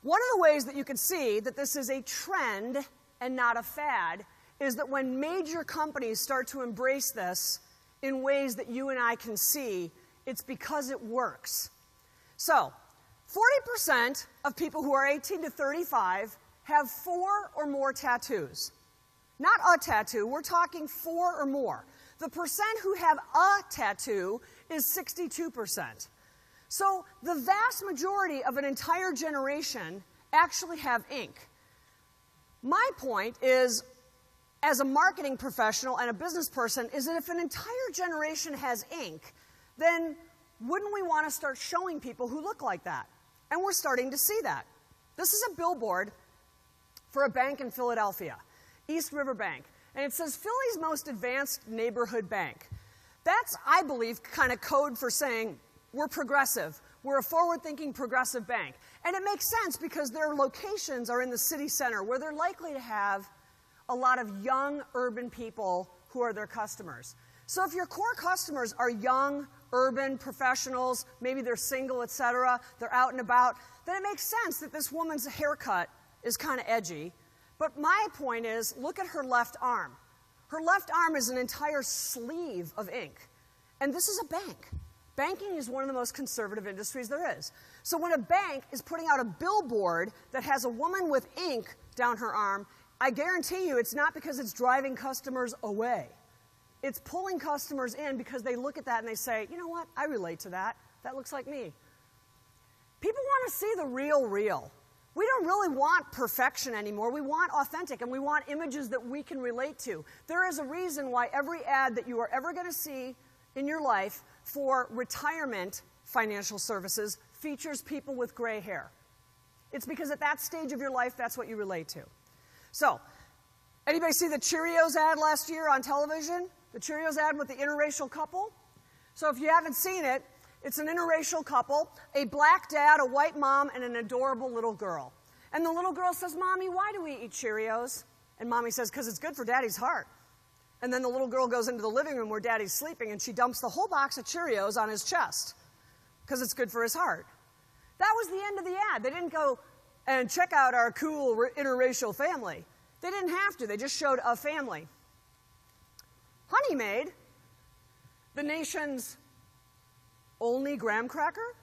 One of the ways that you can see that this is a trend and not a fad is that when major companies start to embrace this in ways that you and I can see, it's because it works. So, 40% of people who are 18 to 35 have 4 or more tattoos. Not a tattoo, we're talking 4 or more. The percent who have a tattoo is 62%. So the vast majority of an entire generation actually have ink. My point is, as a marketing professional and a business person, is that if an entire generation has ink, then wouldn't we want to start showing people who look like that? And we're starting to see that. This is a billboard for a bank in Philadelphia, East River Bank. And it says, Philly's most advanced neighborhood bank. That's, I believe, kind of code for saying we're progressive. We're a forward-thinking progressive bank. And it makes sense because their locations are in the city center where they're likely to have a lot of young urban people who are their customers. So if your core customers are young, urban professionals, maybe they're single, etc., they're out and about, then it makes sense that this woman's haircut is kind of edgy. But my point is, look at her left arm. Her left arm is an entire sleeve of ink. And this is a bank. Banking is one of the most conservative industries there is. So when a bank is putting out a billboard that has a woman with ink down her arm, I guarantee you it's not because it's driving customers away. It's pulling customers in because they look at that and they say, you know what, I relate to that. That looks like me. People want to see the real. We don't really want perfection anymore. We want authentic, and we want images that we can relate to. There is a reason why every ad that you are ever going to see in your life for retirement financial services features people with gray hair. It's because at that stage of your life, that's what you relate to. So, anybody see the Cheerios ad last year on television? The Cheerios ad with the interracial couple? So if you haven't seen it, it's an interracial couple, a black dad, a white mom, and an adorable little girl. And the little girl says, Mommy, why do we eat Cheerios? And Mommy says, because it's good for Daddy's heart. And then the little girl goes into the living room where Daddy's sleeping, and she dumps the whole box of Cheerios on his chest, because it's good for his heart. That was the end of the ad. They didn't go and check out our cool interracial family. They didn't have to. They just showed a family. Honey Maid, the nation's only graham cracker?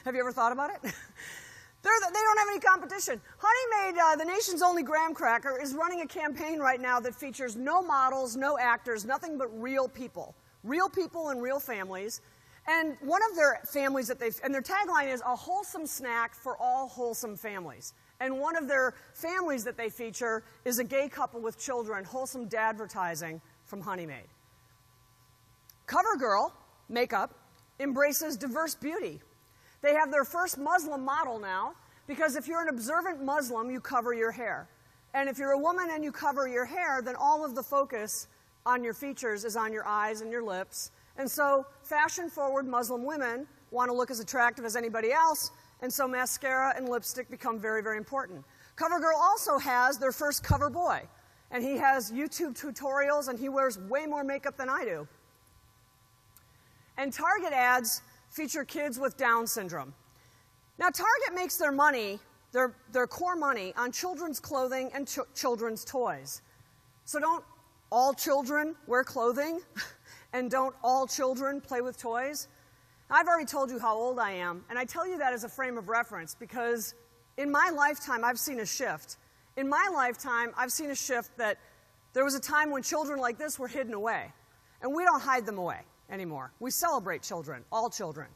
Have you ever thought about it? They don't have any competition. Honey Maid, the nation's only graham cracker, is running a campaign right now that features no models, no actors, nothing but real people. Real people and real families. And one of their families that and their tagline is a wholesome snack for all wholesome families. And one of their families that they feature is a gay couple with children, wholesome dadvertising from Honey Maid. CoverGirl makeup embraces diverse beauty. They have their first Muslim model now, because if you're an observant Muslim, you cover your hair. And if you're a woman and you cover your hair, then all of the focus on your features is on your eyes and your lips. And so fashion-forward Muslim women want to look as attractive as anybody else, and so mascara and lipstick become very, very important. CoverGirl also has their first cover boy, and he has YouTube tutorials, and he wears way more makeup than I do. And Target ads feature kids with Down syndrome. Now, Target makes their money, their core money, on children's clothing and children's toys. So don't all children wear clothing? And don't all children play with toys? I've already told you how old I am, and I tell you that as a frame of reference because in my lifetime, I've seen a shift. In my lifetime, I've seen a shift that there was a time when children like this were hidden away, and we don't hide them away anymore. We celebrate children, all children.